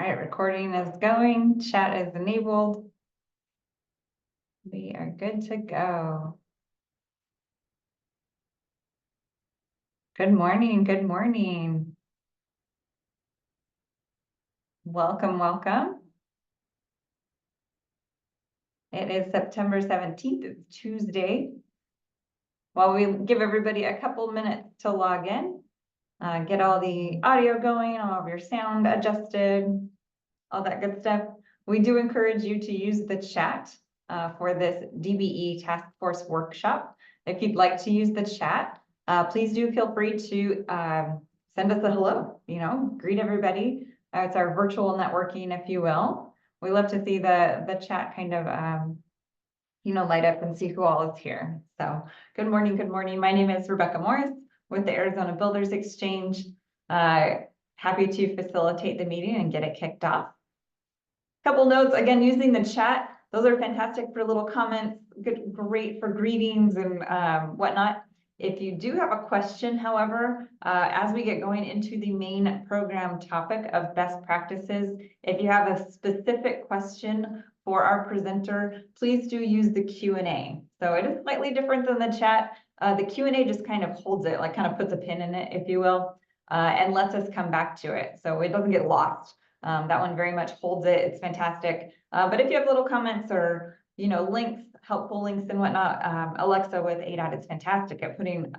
right, recording is going, chat is enabled. We are good to go. Good morning, good morning. Welcome, welcome. It is September 17th, it's Tuesday. While we give everybody a couple minutes to log in, get all the audio going, all of your sound adjusted, all that good stuff. We do encourage you to use the chat for this DBE task force workshop. If you'd like to use the chat, please do feel free to send us a hello, greet everybody. It's our virtual networking, if you will. We love to see the chat kind of, light up and see who all is here. So good morning, good morning. My name is Rebecca Morris with the Arizona Builders Exchange. Happy to facilitate the meeting and get it kicked off. Couple notes, again, using the chat. Those are fantastic for little comments, great for greetings and whatnot. If you do have a question, however, as we get going into the main program topic of best practices, if you have a specific question for our presenter, please do use the Q&A. So it is slightly different than the chat. The Q&A just kind of holds it, like kind of puts a pin in it, if you will, and lets us come back to it. So it doesn't get lost. That one very much holds it. It's fantastic. But if you have little comments or, links, helpful links and whatnot, Alexa with ADOT is fantastic at putting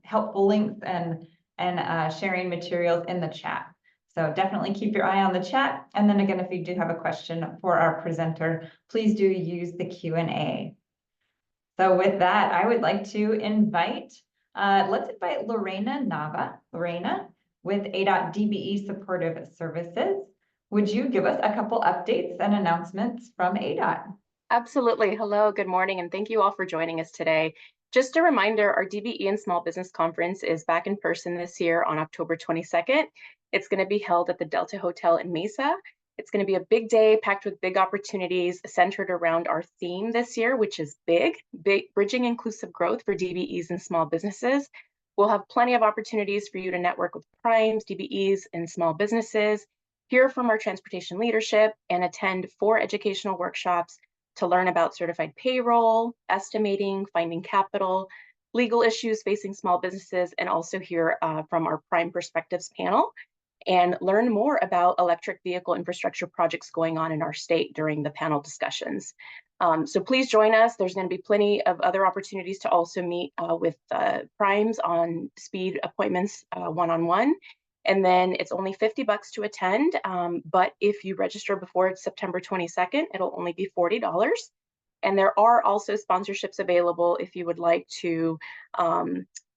helpful links and sharing materials in the chat. So definitely keep your eye on the chat. And then again, if you do have a question for our presenter, please do use the Q&A. So with that, I would like to invite, let's invite Lorena Nava. Lorena with ADOT DBE Supportive Services. Would you give us a couple updates and announcements from ADOT? Absolutely. Hello, good morning, and thank you all for joining us today. Just a reminder, our DBE and Small Business Conference is back in person this year on October 22nd. It's going to be held at the Delta Hotel in Mesa. It's going to be a big day packed with big opportunities centered around our theme this year, which is big, bridging inclusive growth for DBEs and small businesses. We'll have plenty of opportunities for you to network with primes, DBEs, and small businesses, hear from our transportation leadership, and attend 4 educational workshops to learn about certified payroll, estimating, finding capital, legal issues facing small businesses, and also hear from our Prime Perspectives panel and learn more about electric vehicle infrastructure projects going on in our state during the panel discussions. So please join us. There's going to be plenty of other opportunities to also meet with primes on speed appointments one-on-one. And then it's only $50 to attend, but if you register before September 22nd, it'll only be $40. And there are also sponsorships available if you would like to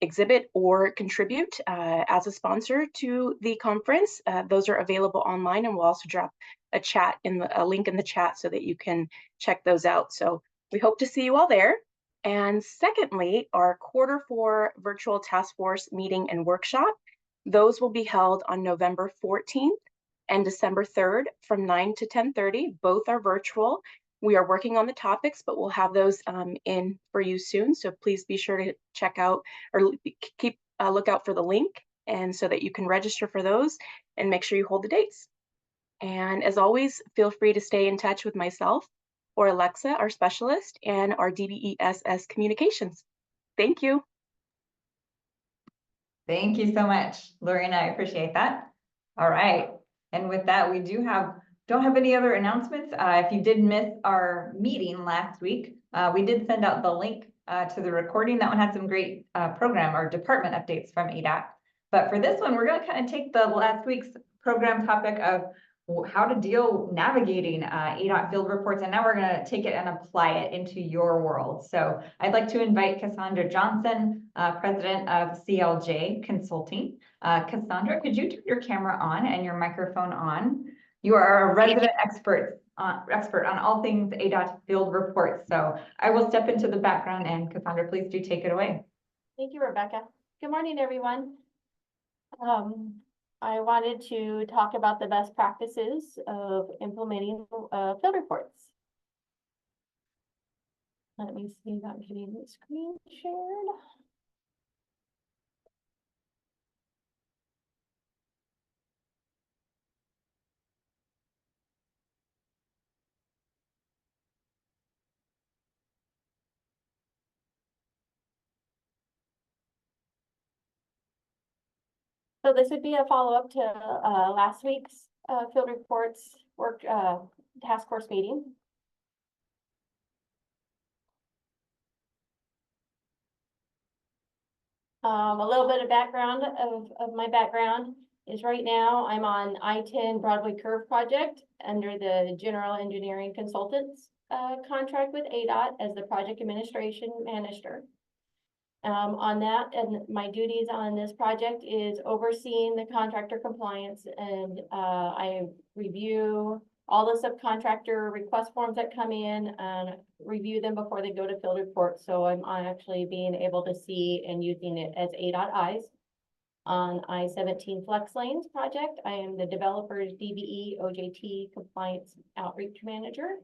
exhibit or contribute as a sponsor to the conference. Those are available online, and we'll also drop a link in the chat so that you can check those out. So we hope to see you all there. And secondly, our Q4 virtual task force meeting and workshop. Those will be held on November 14th and December 3rd from 9 to 10:30. Both are virtual. We are working on the topics, but we'll have those in for you soon. So please be sure to check out or keep a lookout for the link, and so that you can register for those and make sure you hold the dates. And as always, feel free to stay in touch with myself or Alexa, our specialist, and our DBESS communications. Thank you. Thank you so much, Lorena. I appreciate that. All right. And with that, we don't have any other announcements. If you did miss our meeting last week, we did send out the link to the recording. That one had some great program or department updates from ADOT. But for this one, we're going to kind of take the last week's program topic of how to navigating ADOT field reports, and now we're going to take it and apply it into your world. So I'd like to invite Cassandra Johnson, president of CLJ Consulting. Cassandra, could you turn your camera on and your microphone on? You are a resident expert on all things ADOT field reports. So I will step into the background, and Cassandra, please do take it away. Thank you, Rebecca. Good morning, everyone. I wanted to talk about the best practices of implementing field reports. Let me see if I'm getting the screen shared. So this would be a follow-up to, last week's, field reports work, task force meeting. A little bit of background of my background is right now I'm on I-10 Broadway Curve project under the General Engineering Consultants contract with ADOT as the project administration manager. On that, and my duties on this project is overseeing the contractor compliance, and I review all the subcontractor request forms that come in and review them before they go to field report. So I'm actually being able to see and using it as ADOT eyes. On I-17 Flex Lanes project, I am the developer's DBE OJT compliance outreach manager.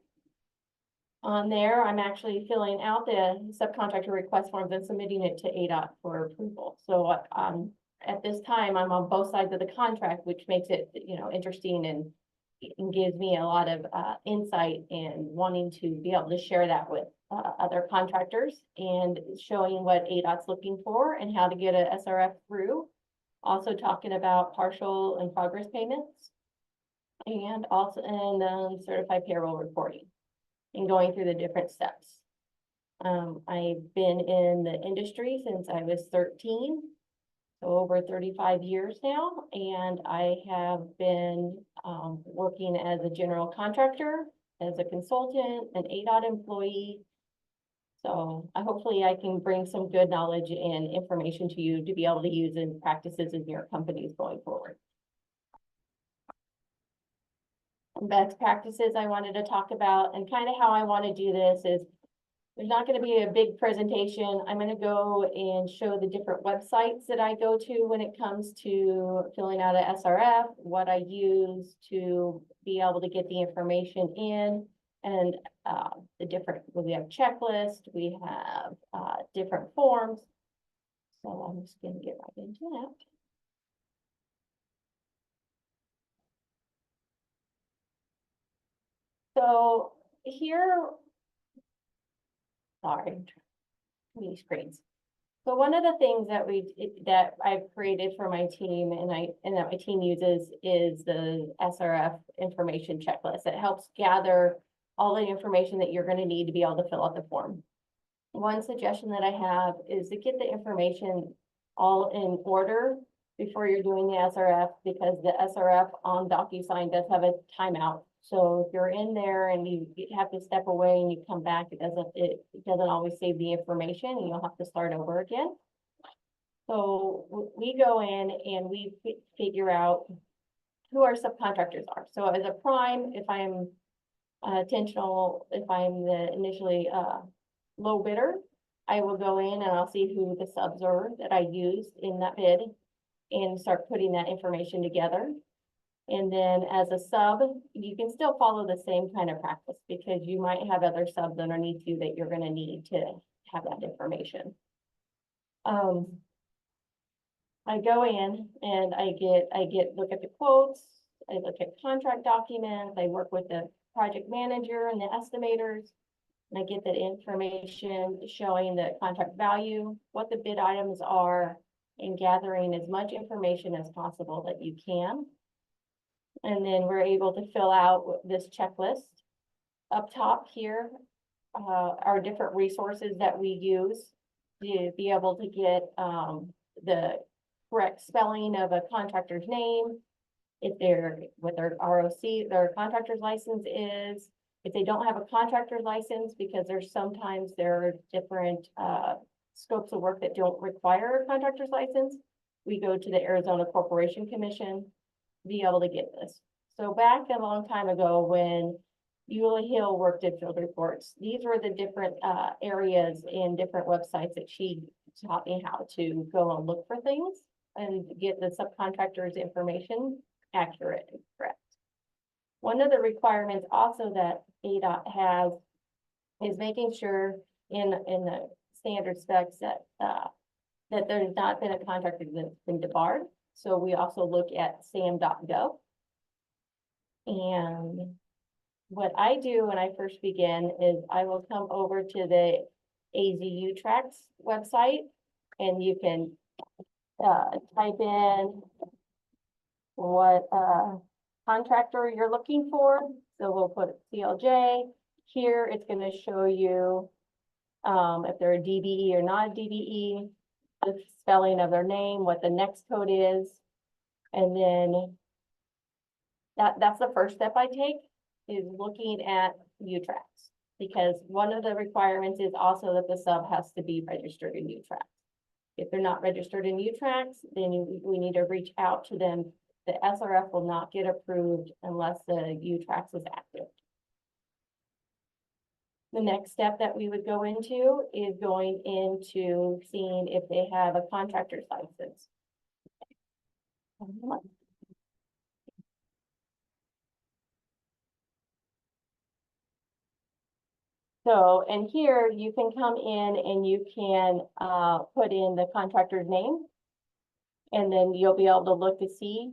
On there, I'm actually filling out the subcontractor request forms and submitting it to ADOT for approval. So at this time, I'm on both sides of the contract, which makes it, interesting and gives me a lot of insight and wanting to be able to share that with other contractors and showing what ADOT's looking for and how to get a SRF through. Also talking about partial and progress payments and also certified payroll reporting and going through the different steps. I've been in the industry since I was 13, so over 35 years now, and I have been working as a general contractor, as a consultant, an ADOT employee. So hopefully I can bring some good knowledge and information to you to be able to use in practices in your companies going forward. Best practices I wanted to talk about, and kind of how I want to do this is there's not going to be a big presentation. I'm going to go and show the different websites that I go to when it comes to filling out a SRF, what I use to be able to get the information in, and the different, we have checklist, we have different forms. So I'm just going to get right into that. So here, sorry, many screens. So one of the things that I've created for my team and that my team uses is the SRF information checklist. It helps gather all the information that you're going to need to be able to fill out the form. One suggestion that I have is to get the information all in order before you're doing the SRF, because the SRF on DocuSign does have a timeout. So if you're in there and you have to step away and you come back, it doesn't always save the information and you'll have to start over again. So we go in and we figure out who our subcontractors are. So as a prime, if I'm intentional, if I'm the initially low bidder, I will go in and I'll see who the subs are that I used in that bid and start putting that information together. And then as a sub, you can still follow the same kind of practice because you might have other subs underneath you that you're going to need to have that information. I go in and I look at the quotes, I look at contract documents, I work with the project manager and the estimators, and I get that information showing the contract value, what the bid items are, and gathering as much information as possible that you can. And then we're able to fill out this checklist. Up top here are different resources that we use to be able to get the correct spelling of a contractor's name, if they're what their ROC, their contractor's license is, if they don't have a contractor's license, because there are different scopes of work that don't require a contractor's license, we go to the Arizona Corporation Commission to be able to get this. So back a long time ago when Eula Hill worked at field reports, these were the different areas and different websites that she taught me how to go and look for things and get the subcontractors' information accurate and correct. One of the requirements also that ADOT has is making sure in the standard specs that that there's not been a contractor that's been debarred. So we also look at sam.gov. And what I do when I first begin is I will come over to the AZU Tracks website, and you can type in what contractor you're looking for. So we'll put CLJ. Here, it's gonna show you if they're a DBE or not a DBE, the spelling of their name, what the next code is. And then that's the first step I take, is looking at U-Tracks. Because one of the requirements is also that the sub has to be registered in U-Tracks. If they're not registered in U-Tracks, then we need to reach out to them. The SRF will not get approved unless the U-Tracks is active. The next step that we would go into is going into seeing if they have a contractor's license. So, and here you can come in and you can put in the contractor's name. And then you'll be able to look to see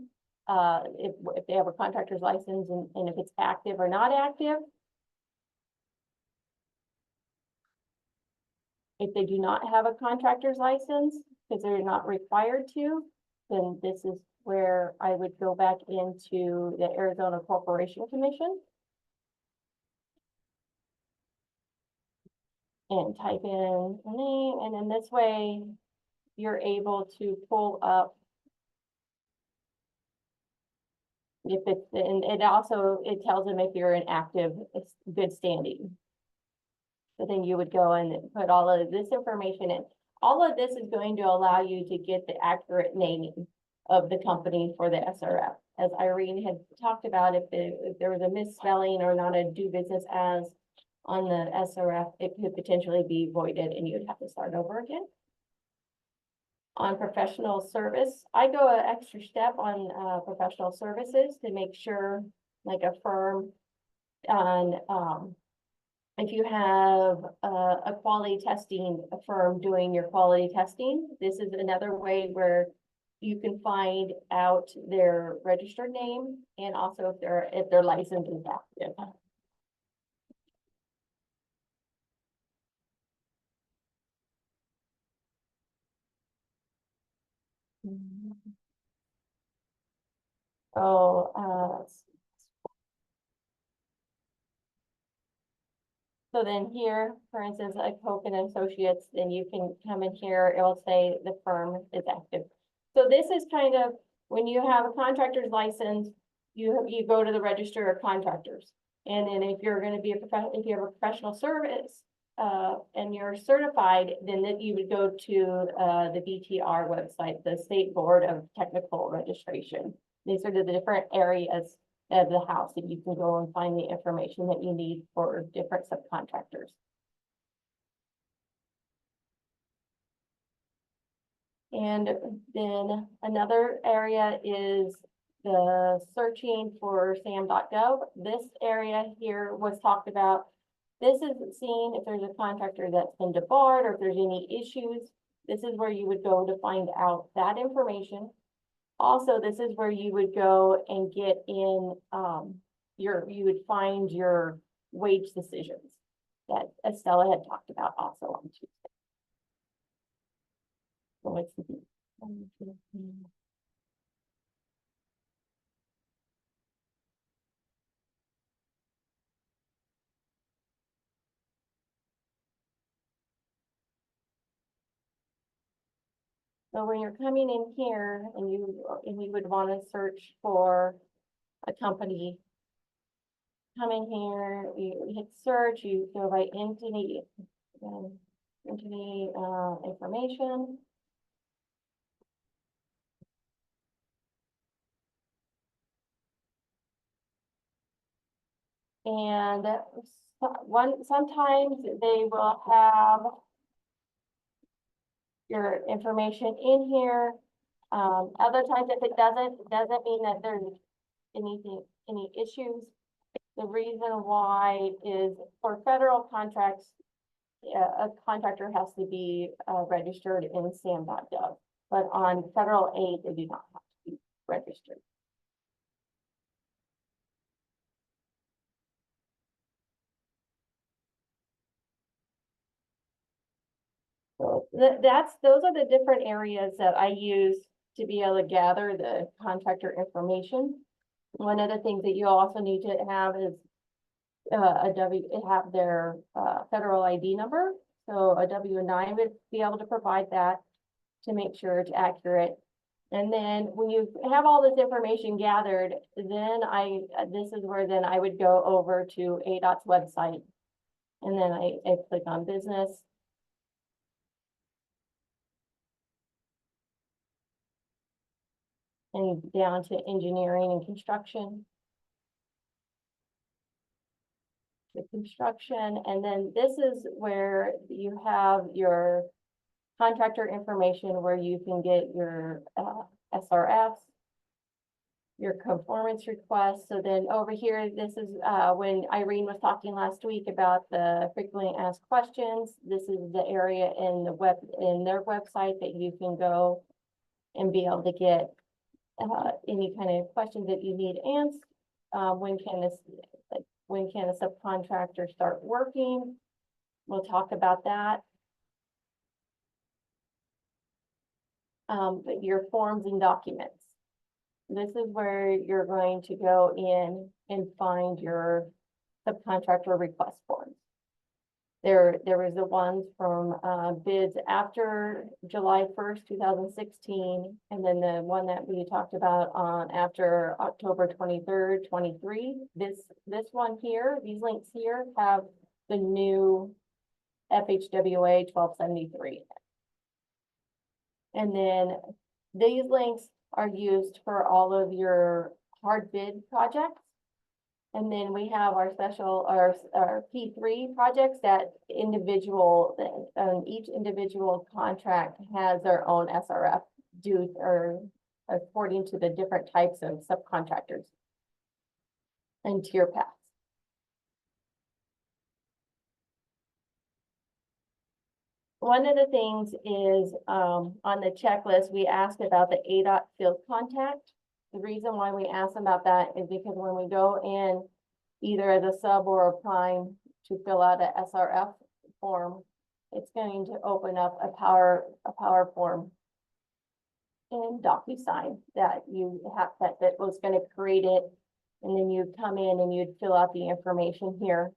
if they have a contractor's license and if it's active or not active. If they do not have a contractor's license, because they're not required to, then this is where I would go back into the Arizona Corporation Commission. And type in the name, and then this way you're able to pull up if it's, and it also, it tells them if you're in active, it's good standing. So then you would go and put all of this information in. All of this is going to allow you to get the accurate naming of the company for the SRF. As Irene had talked about, if there was a misspelling or not a do business as on the SRF, it could potentially be voided and you'd have to start over again. On professional service, I go an extra step on professional services to make sure, like a firm on if you have a quality testing firm doing your quality testing, this is another way where you can find out their registered name and also if their license is active. Oh, so then here, for instance, like Hope and Associates, then you can come in here, it will say the firm is active. So this is kind of, when you have a contractor's license, you go to the register of contractors. And then if you're gonna be if you have a professional service, and you're certified, then you would go to, the BTR website, the State Board of Technical Registration. These are the different areas of the house that you can go and find the information that you need for different subcontractors. And then another area is the searching for sam.gov. This area here was talked about. This is seeing if there's a contractor that's been debarred or if there's any issues. This is where you would go to find out that information. Also, this is where you would go and get in you would find your wage decisions that Estella had talked about also on Tuesday. So let's see. So when you're coming in here and you would want to search for a company, come in here, you hit search, you go right into the information. And sometimes they will have your information in here. Other times, if it doesn't mean that there's any issues. The reason why is for federal contracts, a contractor has to be registered in sam.gov, but on federal aid, they do not have to be registered. So those are the different areas that I use to be able to gather the contractor information. One of the things that you also need to have is have their federal ID number. So a W-9 would be able to provide that to make sure it's accurate. And then when you have all this information gathered, then this is where then I would go over to ADOT's website. And then I click on business. And down to engineering and construction. The construction, and then this is where you have your contractor information where you can get your SRFs, your conformance requests. So then over here, this is when Irene was talking last week about the frequently asked questions. This is the area in their website that you can go and be able to get any kind of questions that you need answered. When can a subcontractor start working? We'll talk about that. But your forms and documents. This is where you're going to go in and find your subcontractor request forms. There was the ones from bids after July 1st, 2016, and then the one that we talked about on after October 23rd, 23. This one here, these links here have the new FHWA 1273. And then these links are used for all of your hard bid projects. And then we have our special, our P3 projects that each individual contract has their own SRF due or according to the different types of subcontractors and tier paths. One of the things is on the checklist, we asked about the ADOT field contact. The reason why we ask about that is because when we go in either as a sub or a prime to fill out a SRF form, it's going to open up a power form in DocuSign that you have that was going to create it. And then you'd come in and you'd fill out the information here.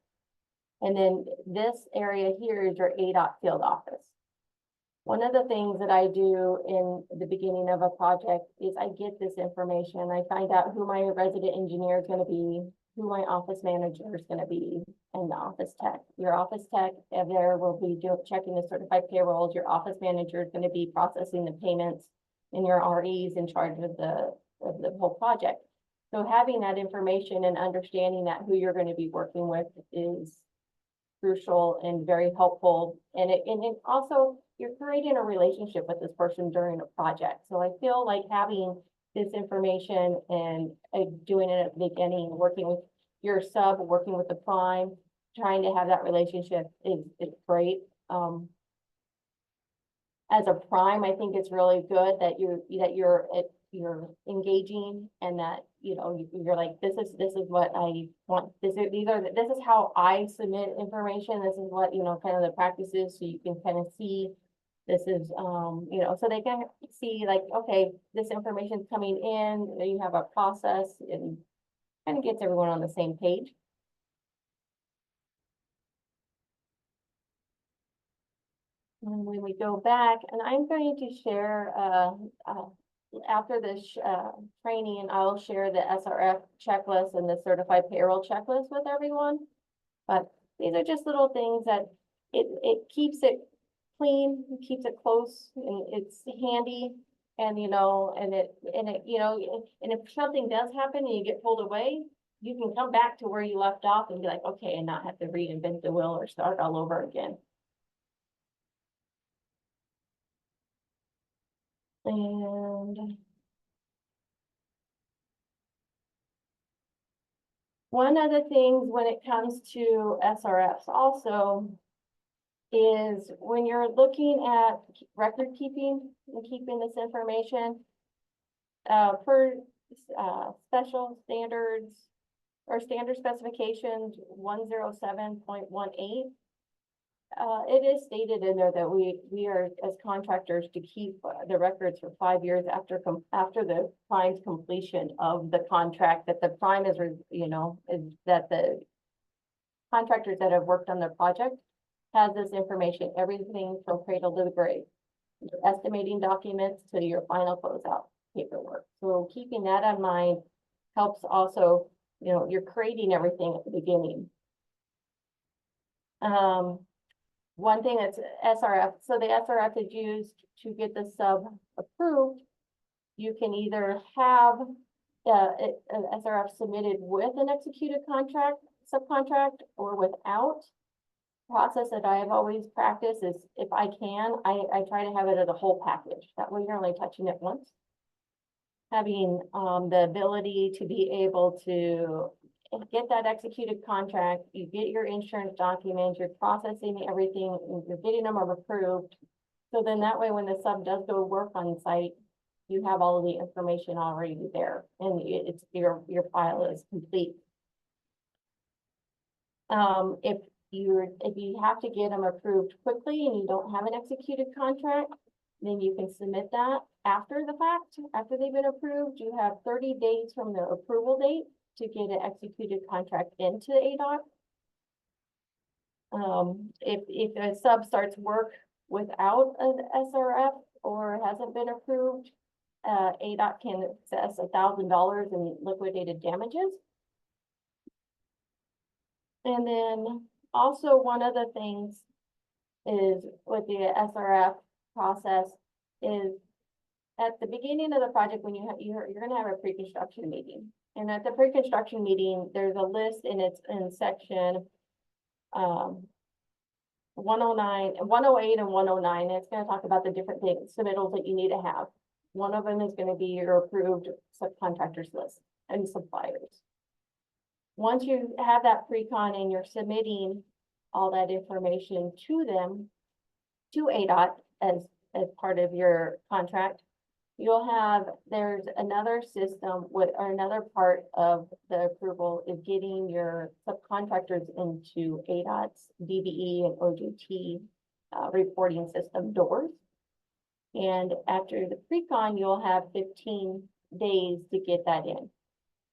And then this area here is your ADOT field office. One of the things that I do in the beginning of a project is I get this information. I find out who my resident engineer is going to be, who my office manager is going to be, and the office tech. Your office tech there will be checking the certified payrolls. Your office manager is going to be processing the payments, and your RE is in charge of the whole project. So having that information and understanding that who you're going to be working with is crucial and very helpful. And it also, you're creating a relationship with this person during a project. So I feel like having this information and doing it at the beginning, working with your sub, working with the prime, trying to have that relationship is great. As a prime, I think it's really good that you're engaging and that you're like, this is what I want. This is how I submit information. This is what kind of the practices, so you can kind of see this is so they can see like, okay, this information is coming in. You have a process and kind of gets everyone on the same page. And when we go back, and I'm going to share after this training, I'll share the SRF checklist and the certified payroll checklist with everyone. But these are just little things that it keeps it clean, keeps it close, and it's handy. And and if something does happen and you get pulled away, you can come back to where you left off and be like, okay, and not have to reinvent the wheel or start all over again. And one of the things when it comes to SRFs also is when you're looking at record keeping and keeping this information per special standards or standard specifications 107.18, it is stated in there that we are, as contractors, to keep the records for 5 years after the prime's completion of the contract, that the prime is, is that the contractors that have worked on the project has this information, everything from cradle to the grave, your estimating documents to your final closeout paperwork. So keeping that in mind helps also, you're creating everything at the beginning. One thing that's SRF, so the SRF is used to get the sub approved. You can either have an SRF submitted with an executed contract, subcontract, or without. Process that I have always practiced is, if I can, I try to have it as a whole package. That way you're only touching it once. Having the ability to be able to get that executed contract, you get your insurance documents, you're processing everything, you're getting them approved. So then that way, when the sub does go work on site, you have all of the information already there, and it's your file is complete. If you have to get them approved quickly and you don't have an executed contract, then you can submit that after the fact. After they've been approved, you have 30 days from the approval date to get an executed contract into ADOT. If a sub starts work without an SRF or hasn't been approved, ADOT can assess $1,000 in liquidated damages. And then also one of the things is with the SRF process is at the beginning of the project, when you're going to have a pre-construction meeting. And at the pre-construction meeting, there's a list, and it's in section 109, 108 and 109. And it's going to talk about the different things, submittals that you need to have. One of them is going to be your approved subcontractors list and suppliers. Once you have that pre-con and you're submitting all that information to them, to ADOT as part of your contract, you'll have, there's another system or another part of the approval is getting your subcontractors into ADOT's DBE and OJT reporting system doors. And after the pre-con, you'll have 15 days to get that in.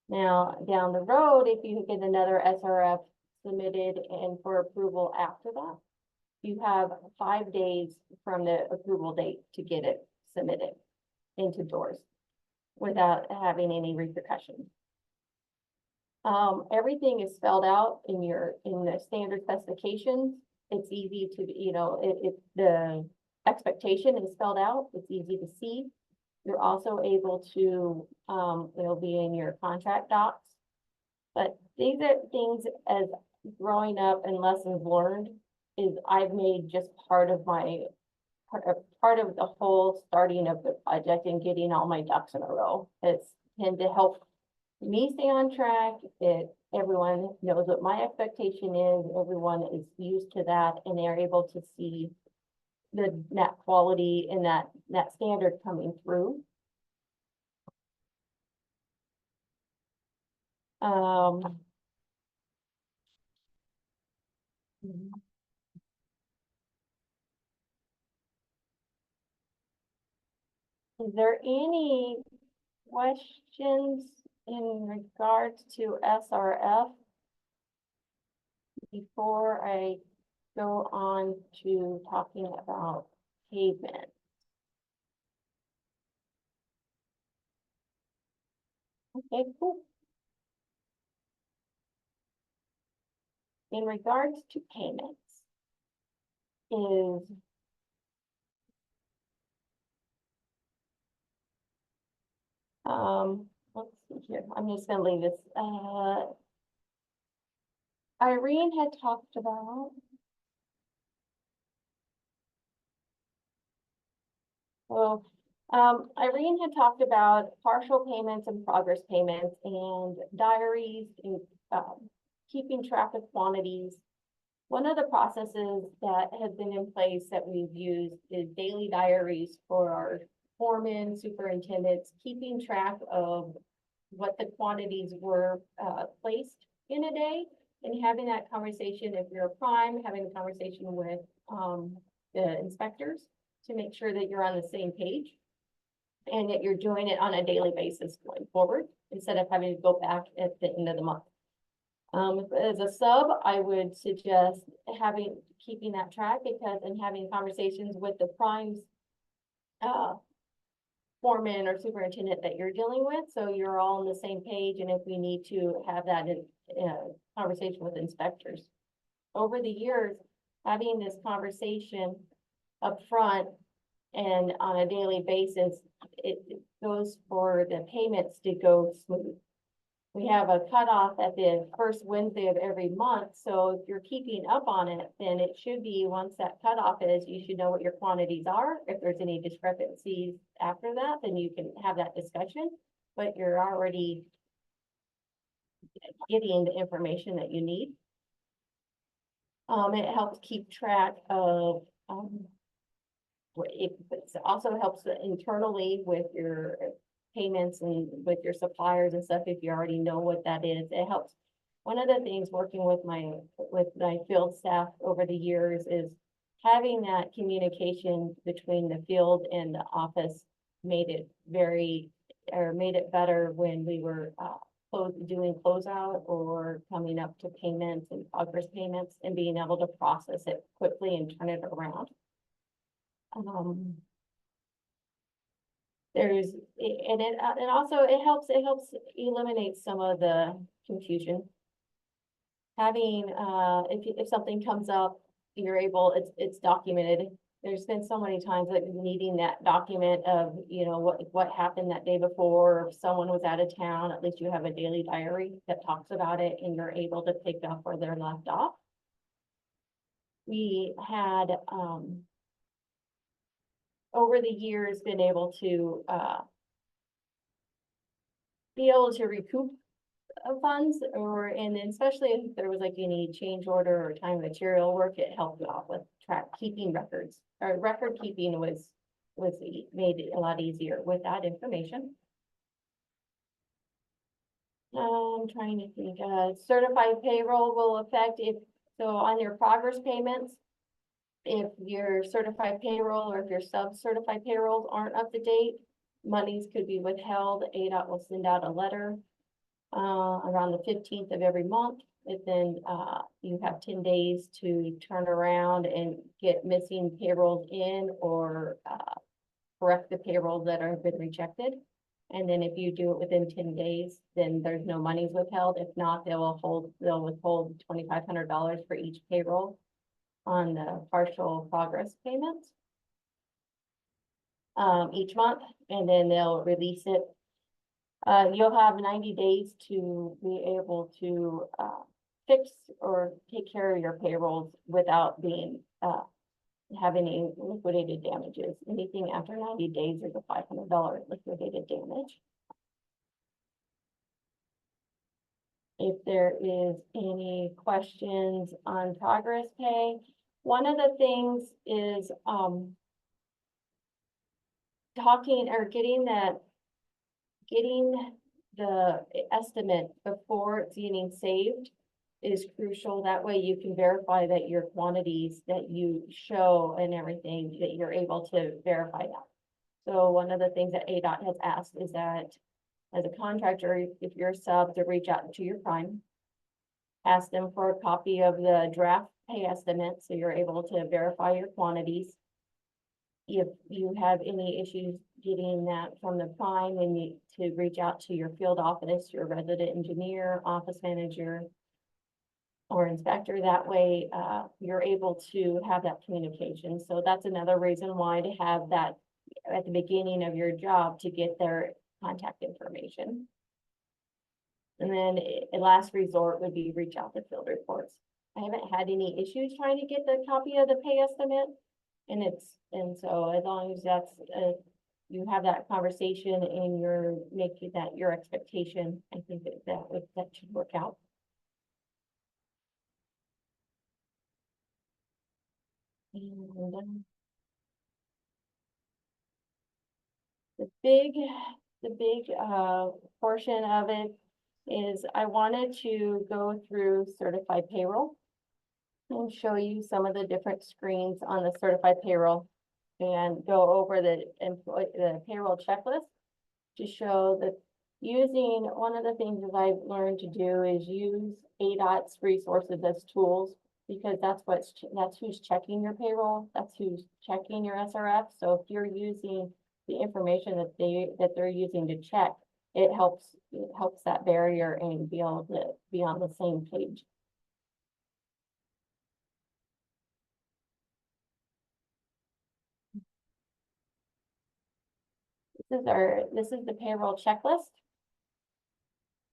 Now, down the road, if you get another SRF submitted and for approval after that, you have 5 days from the approval date to get it submitted into doors without having any repercussions. Everything is spelled out in the standard specifications. It's easy to, the expectation is spelled out. It's easy to see. You're also able to, it'll be in your contract docs. But these are things, as growing up and lessons learned, is I've made just part of the whole starting of the project and getting all my ducks in a row. It's tend to help me stay on track. Everyone knows what my expectation is. Everyone is used to that, and they're able to see that quality and that standard coming through. Is there any questions in regards to SRF before I go on to talking about pavement? Okay, cool. In regards to payments, let's see here. I'm just gonna leave this. Irene had talked about. Well, Irene had talked about partial payments and progress payments and diaries and keeping track of quantities. One of the processes that has been in place that we've used is daily diaries for our foremen, superintendents, keeping track of what the quantities were placed in a day and having that conversation, if you're a prime, having a conversation with, the inspectors to make sure that you're on the same page and that you're doing it on a daily basis going forward, instead of having to go back at the end of the month. As a sub, I would suggest keeping that track and having conversations with the primes, foreman or superintendent that you're dealing with, so you're all on the same page, and if we need to have that in conversation with inspectors. Over the years, having this conversation up front and on a daily basis, it goes for the payments to go smooth. We have a cutoff at the first Wednesday of every month, so if you're keeping up on it, then it should be, once that cutoff is, you should know what your quantities are. If there's any discrepancies after that, then you can have that discussion, but you're already getting the information that you need. It helps keep track of, it also helps internally with your payments and with your suppliers and stuff, if you already know what that is. It helps. One of the things working with my field staff over the years is having that communication between the field and the office made it better when we were doing closeout or coming up to payments and progress payments, and being able to process it quickly and turn it around. It helps eliminate some of the confusion. Having, if something comes up, it's documented. There's been so many times that needing that document of, what happened that day before, or if someone was out of town, at least you have a daily diary that talks about it and you're able to pick up where they're left off. We had, over the years, been able to recoup funds, and especially if there was like any change order or time and material work, it helped out with keeping records. Or record keeping made it a lot easier with that information. I'm trying to think. Certified payroll will affect on your progress payments. If your certified payroll or if your sub-certified payrolls aren't up to date, monies could be withheld. ADOT will send out a letter around the 15th of every month. And then you have 10 days to turn around and get missing payrolls in, or correct the payrolls that have been rejected. And then if you do it within 10 days, then there's no monies withheld. If not, they'll withhold $2,500 for each payroll on the partial progress payments each month, and then they'll release it. You'll have 90 days to be able to fix or take care of your payrolls without being having any liquidated damages. Anything after 90 days is a $500 liquidated damage. If there is any questions on progress pay, one of the things is getting the estimate before it's getting saved is crucial. That way you can verify that your quantities that you show and everything, that you're able to verify that. So one of the things that ADOT has asked is that as a contractor, if you're a sub, to reach out to your prime, ask them for a copy of the draft pay estimate so you're able to verify your quantities. If you have any issues getting that from the prime, then you to reach out to your field office, your resident engineer, office manager, or inspector. That way you're able to have that communication. So that's another reason why to have that at the beginning of your job, to get their contact information. And then a last resort would be reach out to field reports. I haven't had any issues trying to get the copy of the pay estimate, and so as long as that's you have that conversation and you're making that your expectation, I think that should work out. And the big portion of it is I wanted to go through certified payroll and show you some of the different screens on the certified payroll and go over the payroll checklist to show that using, one of the things that I've learned to do is use ADOT's resources as tools, because that's who's checking your payroll, that's who's checking your SRF. So if you're using the information that they're using to check, it helps that barrier and be able to be on the same page. This is the payroll checklist.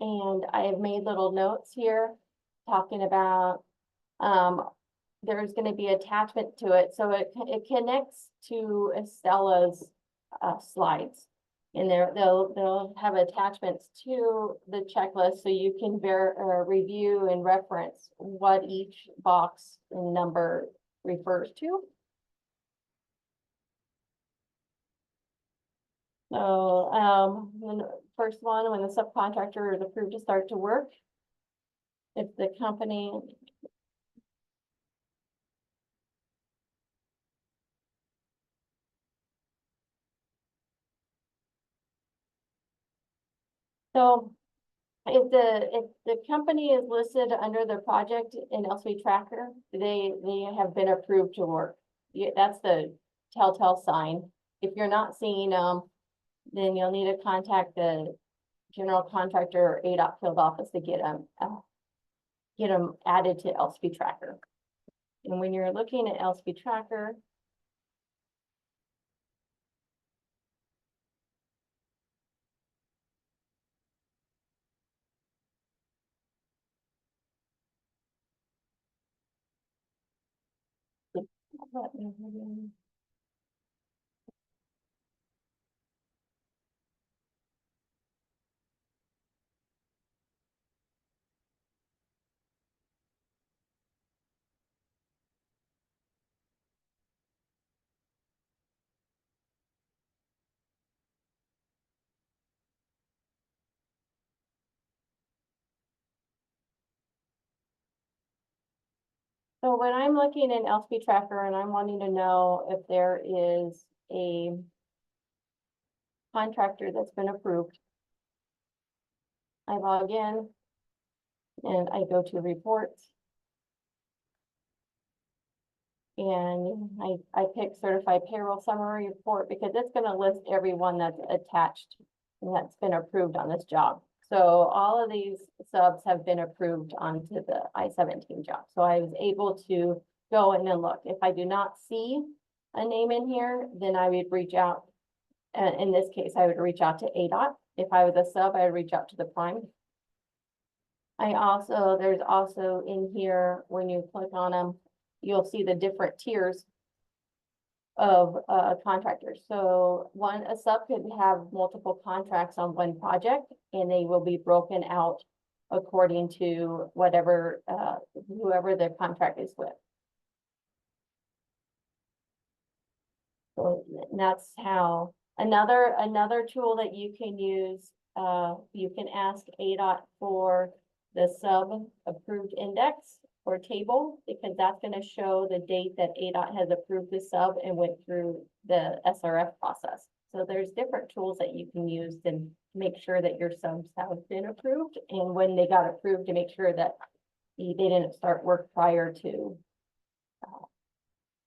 And I have made little notes here talking about, there's going to be attachment to it. So it connects to Estella's slides. And they'll have attachments to the checklist so you can review and reference what each box and number refers to. So, the first one, when the subcontractor is approved to start to work, if the company. So if the company is listed under the project in LSP tracker, they have been approved to work. That's the telltale sign. If you're not seeing them, then you'll need to contact the general contractor or ADOT field office to get them added to LSP tracker. And when you're looking at LSP tracker, so when I'm looking in LSP tracker and I'm wanting to know if there is a contractor that's been approved, I log in and I go to reports. And I pick certified payroll summary report because it's going to list everyone that's attached and that's been approved on this job. So all of these subs have been approved onto the I-17 job. So I was able to go in and look. If I do not see a name in here, then I would reach out. In this case, I would reach out to ADOT. If I was a sub, I would reach out to the prime. There's also in here, when you click on them, you'll see the different tiers of contractors. So a sub could have multiple contracts on one project, and they will be broken out according to whatever whoever their contract is with. So that's how another tool that you can use. You can ask ADOT for the sub approved index or table, because that's going to show the date that ADOT has approved the sub and went through the SRF process. So there's different tools that you can use to make sure that your subs have been approved, and when they got approved, to make sure that they didn't start work prior to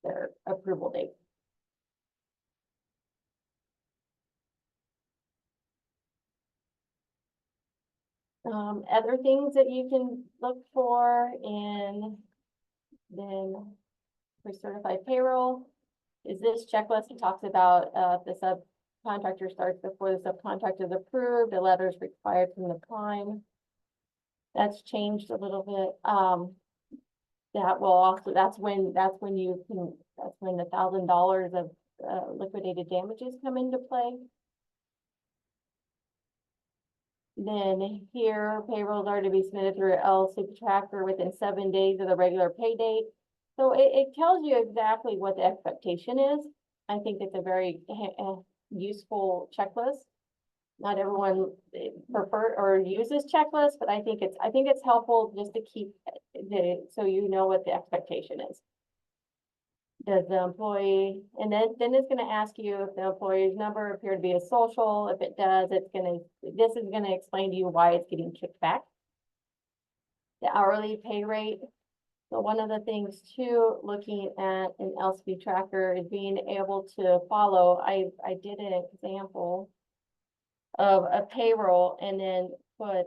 their approval date. Other things that you can look for in then for certified payroll is this checklist. It talks about if the subcontractor starts before the subcontractor is approved, a letter is required from the prime. That's changed a little bit. That will also, that's when the $1,000 of liquidated damages come into play. Then here, payrolls are to be submitted through LC tracker within 7 days of the regular pay date. So it tells you exactly what the expectation is. I think it's a very useful checklist. not everyone prefer or uses checklists, but I think it's helpful just to keep so you know what the expectation is. Does the employee, and then it's gonna ask you if the employee's number appear to be a social. If it does, this is gonna explain to you why it's getting kicked back. The hourly pay rate. So one of the things too, looking at an LCP tracker is being able to follow. I did an example of a payroll and then put,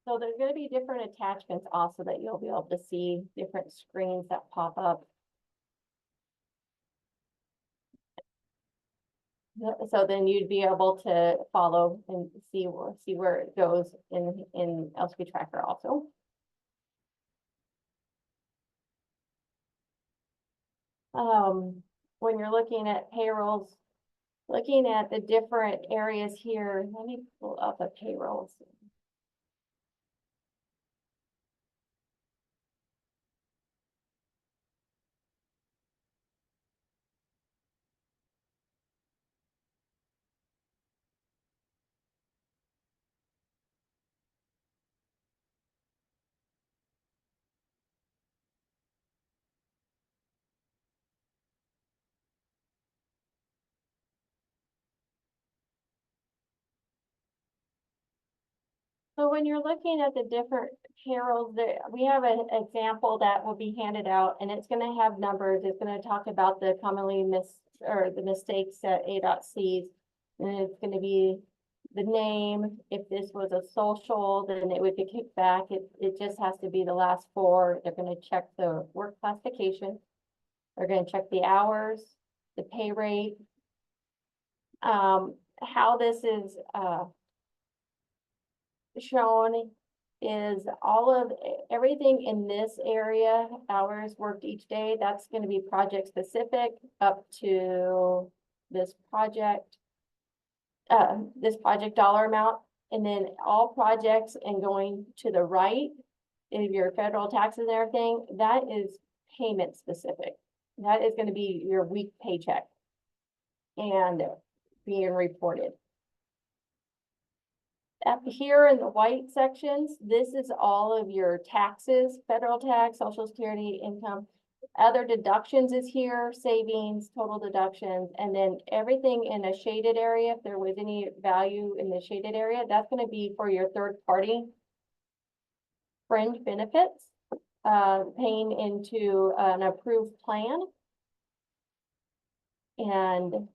so there's gonna be different attachments also that you'll be able to see, different screens that pop up. So then you'd be able to follow and see where it goes in LCP tracker also. When you're looking at payrolls, looking at the different areas here, let me pull up a payrolls. So when you're looking at the different payrolls, we have an example that will be handed out, and it's gonna have numbers. It's gonna talk about the commonly the mistakes that ADOT sees. And it's gonna be the name. If this was a social, then it would get kicked back. It just has to be the last four. They're gonna check the work classification. They're gonna check the hours, the pay rate. How this is, shown is everything in this area, hours worked each day, that's going to be project specific up to this project dollar amount. And then all projects and going to the right of your federal taxes and everything, that is payment specific. That is going to be your week paycheck and being reported. Up here in the white sections, this is all of your taxes, federal tax, social security, income. Other deductions is here, savings, total deductions, and then everything in a shaded area, if there was any value in the shaded area, that's gonna be for your third party fringe benefits, paying into an approved plan. And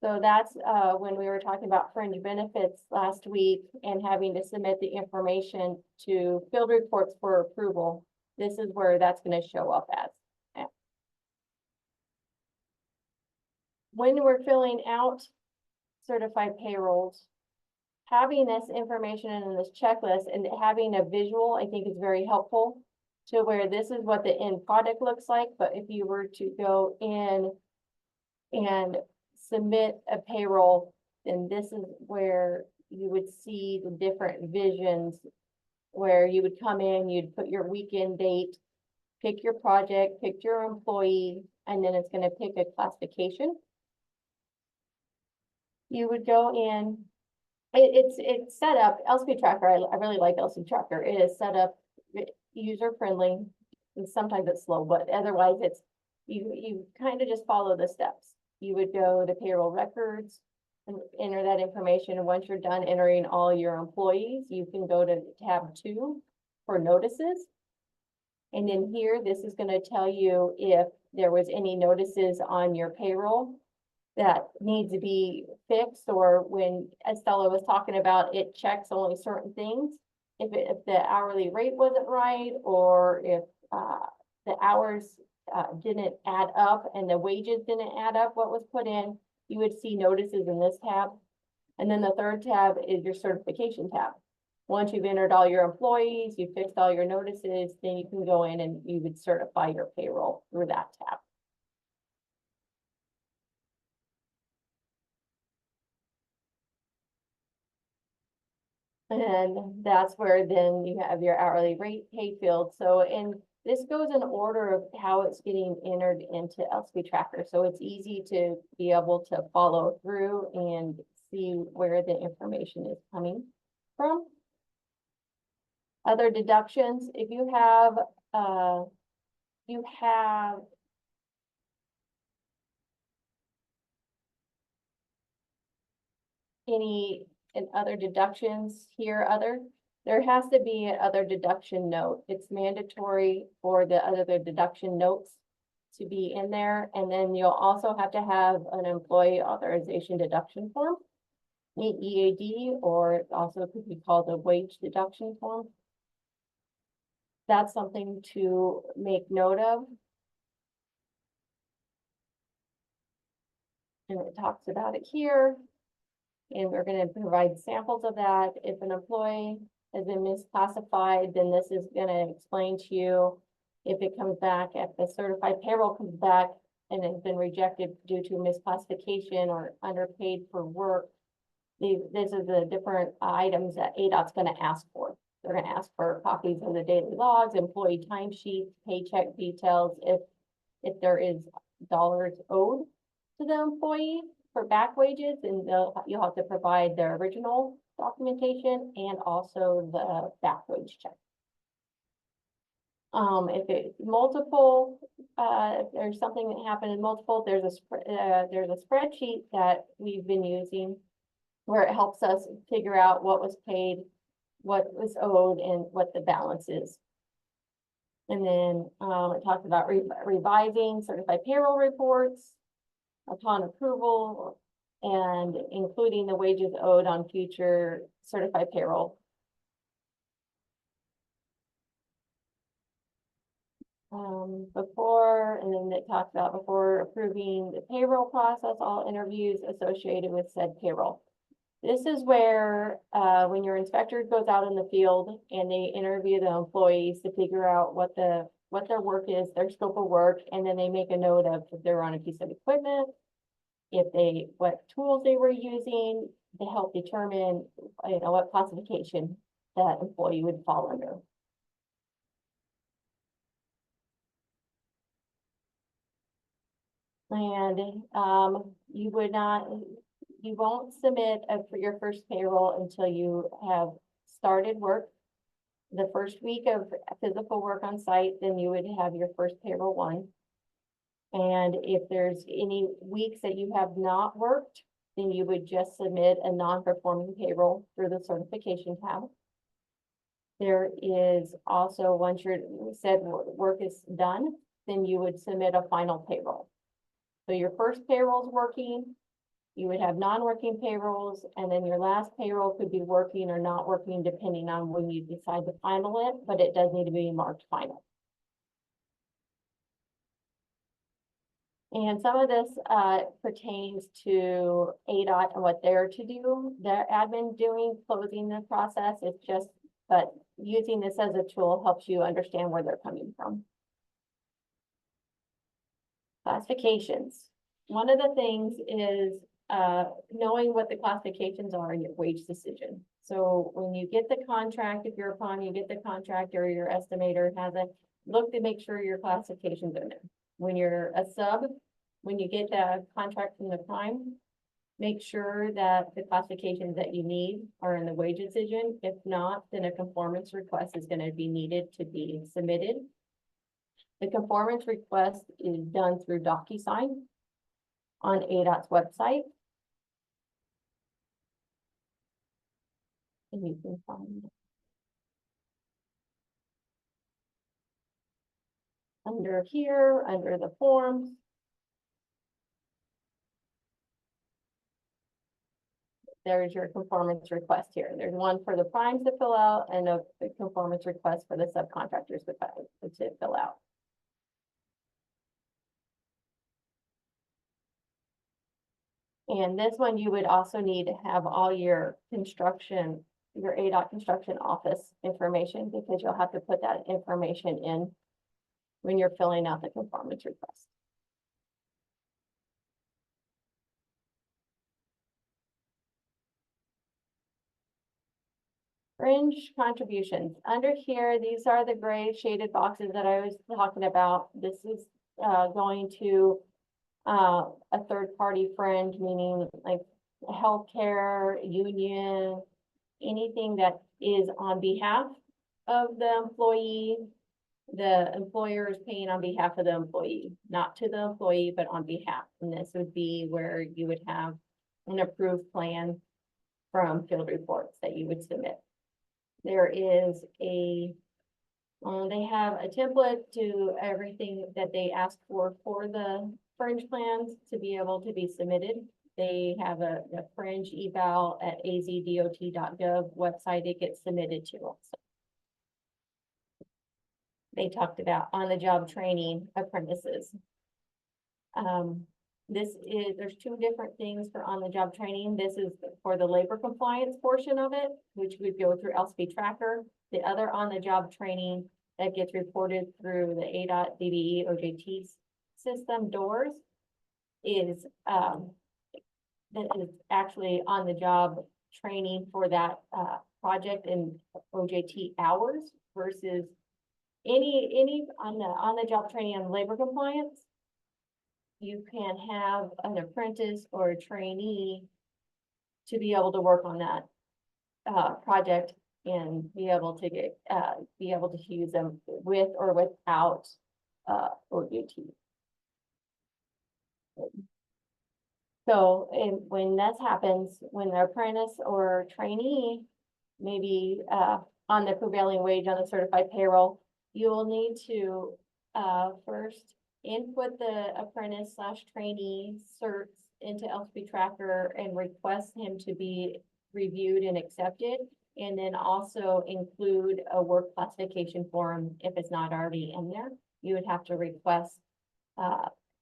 so that's when we were talking about fringe benefits last week and having to submit the information to field reports for approval. This is where that's going to show up as. When we're filling out certified payrolls, having this information in this checklist and having a visual, I think is very helpful to where this is what the end product looks like. But if you were to go in and submit a payroll, then this is where you would see the different visions where you would come in, you'd put your weekend date, pick your project, pick your employee, and then it's going to pick a classification. You would go in, it's set up, LCP tracker, I really like LCP tracker. It is set up user friendly, and sometimes it's slow, but otherwise it's, you kind of just follow the steps. You would go to payroll records and enter that information. And once you're done entering all your employees, you can go to tab 2 for notices. And in here, this is going to tell you if there was any notices on your payroll that need to be fixed, or when Estella was talking about, it checks only certain things. If the hourly rate wasn't right, or if the hours didn't add up and the wages didn't add up what was put in, you would see notices in this tab. And then the third tab is your certification tab. Once you've entered all your employees, you fixed all your notices, then you can go in and you would certify your payroll through that tab. And that's where then you have your hourly rate pay field. So, and this goes in order of how it's getting entered into LSP Tracker. So it's easy to be able to follow through and see where the information is coming from. Other deductions, if you have any and other deductions here, there has to be an other deduction note. It's mandatory for the other deduction notes to be in there. And then you'll also have to have an employee authorization deduction form, the EAD, or it also could be called a wage deduction form. That's something to make note of. And it talks about it here. And we're gonna provide samples of that. If an employee has been misclassified, then this is gonna explain to you if it comes back, if the certified payroll comes back and has been rejected due to misclassification or underpaid for work. These are the different items that ADOT's gonna ask for. They're gonna ask for copies of the daily logs, employee timesheets, paycheck details, if there is dollars owed to the employee for back wages, and you'll have to provide their original documentation and also the back wage check. If it's multiple, if there's something that happened in multiple, there's a spreadsheet that we've been using where it helps us figure out what was paid, what was owed, and what the balance is. And then it talks about revising certified payroll reports upon approval and including the wages owed on future certified payroll. And then it talks about before approving the payroll process, all interviews associated with said payroll. This is where, when your inspector goes out in the field and they interview the employees to figure out what their work is, their scope of work, and then they make a note of if they're on a piece of equipment, what tools they were using to help determine, what classification that employee would fall under. And you won't submit for your first payroll until you have started work. The first week of physical work on site, then you would have your first payroll one. And if there's any weeks that you have not worked, then you would just submit a non-performing payroll through the certification tab. There is also, once your said work is done, then you would submit a final payroll. So your first payroll is working, you would have non-working payrolls, and then your last payroll could be working or not working depending on when you decide to final it, but it does need to be marked final. And some of this pertains to ADOT and what they're to do. The admin doing closing the process is just, but using this as a tool helps you understand where they're coming from. Classifications. One of the things is knowing what the classifications are in your wage decision. So when you get the contract, if you're upon, you get the contract or your estimator has it, look to make sure your classifications are there. When you're a sub, when you get the contract from the prime, make sure that the classifications that you need are in the wage decision. If not, then a conformance request is going to be needed to be submitted. The conformance request is done through DocuSign on ADOT's website. And you can find it under here, under the forms. There's your conformance request here. There's one for the primes to fill out and a conformance request for the subcontractors to fill out. And this one, you would also need to have all your construction, your ADOT construction office information, because you'll have to put that information in when you're filling out the conformance request. Fringe contributions. Under here, these are the gray shaded boxes that I was talking about. This is going to a third party fringe, meaning like healthcare, union, anything that is on behalf of the employee. The employer is paying on behalf of the employee, not to the employee, but on behalf. And this would be where you would have an approved plan from field reports that you would submit. There is they have a template to everything that they ask for the fringe plans to be able to be submitted. They have a fringe eval at azdot.gov website it gets submitted to also. They talked about on-the-job training apprentices. There's two different things for on-the-job training. This is for the labor compliance portion of it, which would go through LSP Tracker. The other on-the-job training that gets reported through the ADOT, DBE, OJT system doors is that is actually on-the-job training for that project and OJT hours versus any on the job training on labor compliance. You can have an apprentice or a trainee to be able to work on that project and be able to use them with or without OJT. So when that happens, when the apprentice or trainee maybe on the prevailing wage on the certified payroll, you will need to first input the apprentice / trainee certs into LSP Tracker and request him to be reviewed and accepted. And then also include a work classification form if it's not already in there. You would have to request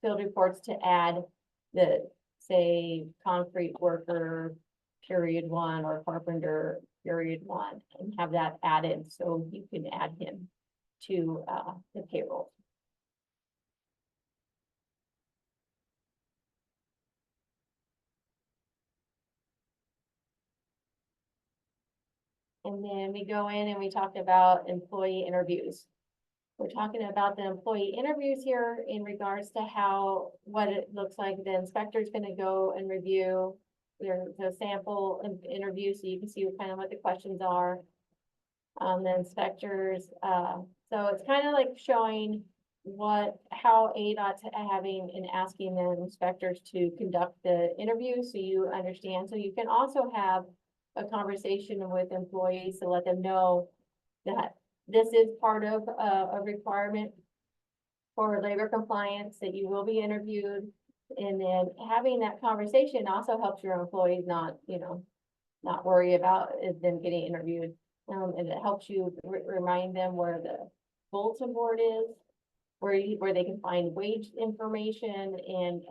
field reports to add the, say, concrete worker period 1 or carpenter period 1 and have that added so you can add him to the payroll. And then we go in and we talk about employee interviews. We're talking about the employee interviews here in regards to what it looks like. The inspector's going to go and review the sample interview so you can see what the questions are. The inspectors, so it's kind of like showing how ADOT's having and asking the inspectors to conduct the interview so you understand. So you can also have a conversation with employees to let them know that this is part of a requirement for labor compliance, that you will be interviewed. And then having that conversation also helps your employees not worry about them getting interviewed. And it helps you remind them where the bulletin board is, where they can find wage information, and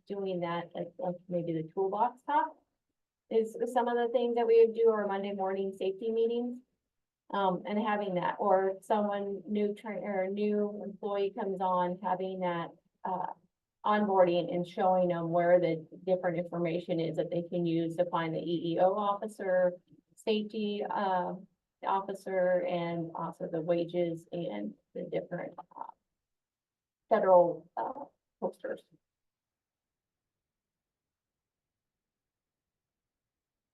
doing that at maybe the toolbox top is some of the things that we would do our Monday morning safety meetings. And having that, or someone new employee comes on, having that onboarding and showing them where the different information is that they can use to find the EEO officer, safety officer, and also the wages and the different federal posters.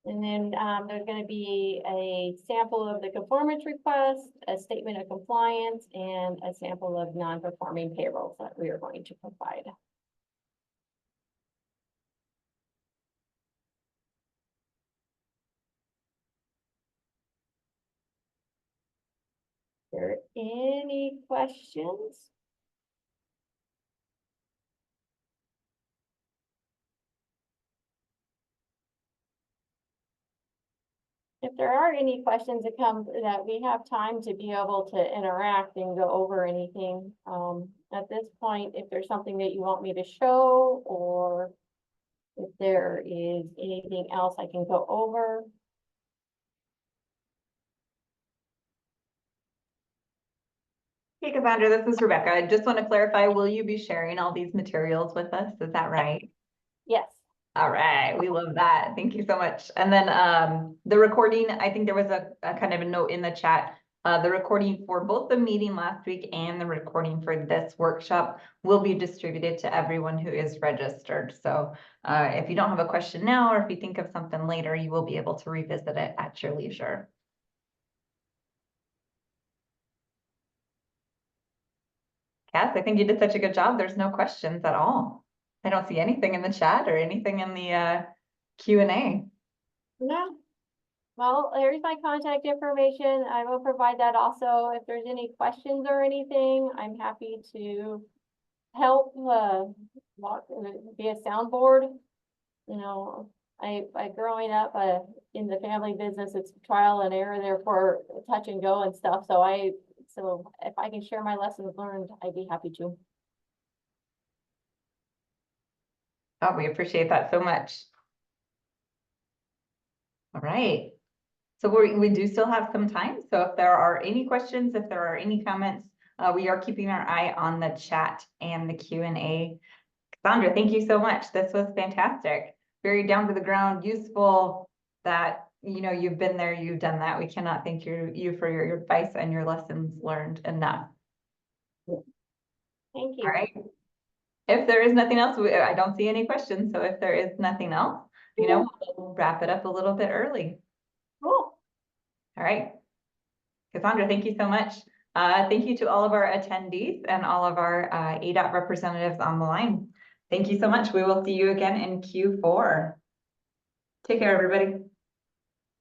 And then there's going to be a sample of the conformance request, a statement of compliance, and a sample of non-performing payrolls that we are going to provide. Are there any questions? If there are any questions that we have time to be able to interact and go over anything, at this point, if there's something that you want me to show, or if there is anything else I can go over. Hey, Cassandra, this is Rebecca. I just want to clarify, will you be sharing all these materials with us? Is that right? Yes. All right, we love that. Thank you so much. And then the recording, I think there was a kind of a note in the chat. The recording for both the meeting last week and the recording for this workshop will be distributed to everyone who is registered. So if you don't have a question now, or if you think of something later, you will be able to revisit it at your leisure. Cass, I think you did such a good job. There's no questions at all. I don't see anything in the chat or anything in the Q&A. No. Well, here's my contact information. I will provide that also. If there's any questions or anything, I'm happy to help be a soundboard. You know, I growing up in the family business, it's trial and error, therefore touch and go and stuff. So if I can share my lessons learned, I'd be happy to. Oh, we appreciate that so much. All right. So we do still have some time. So if there are any questions, if there are any comments, we are keeping our eye on the chat and the Q&A. Cassandra, thank you so much. This was fantastic. Very down to the ground, useful, that, you know, you've been there, you've done that. We cannot thank you for your advice and your lessons learned enough. Thank you. All right. If there is nothing else, I don't see any questions. So if there is nothing else, you know, we'll wrap it up a little bit early. Cool. All right. Cassandra, thank you so much. Thank you to all of our attendees and all of our ADOT representatives on the line. Thank you so much. We will see you again in Q4. Take care, everybody.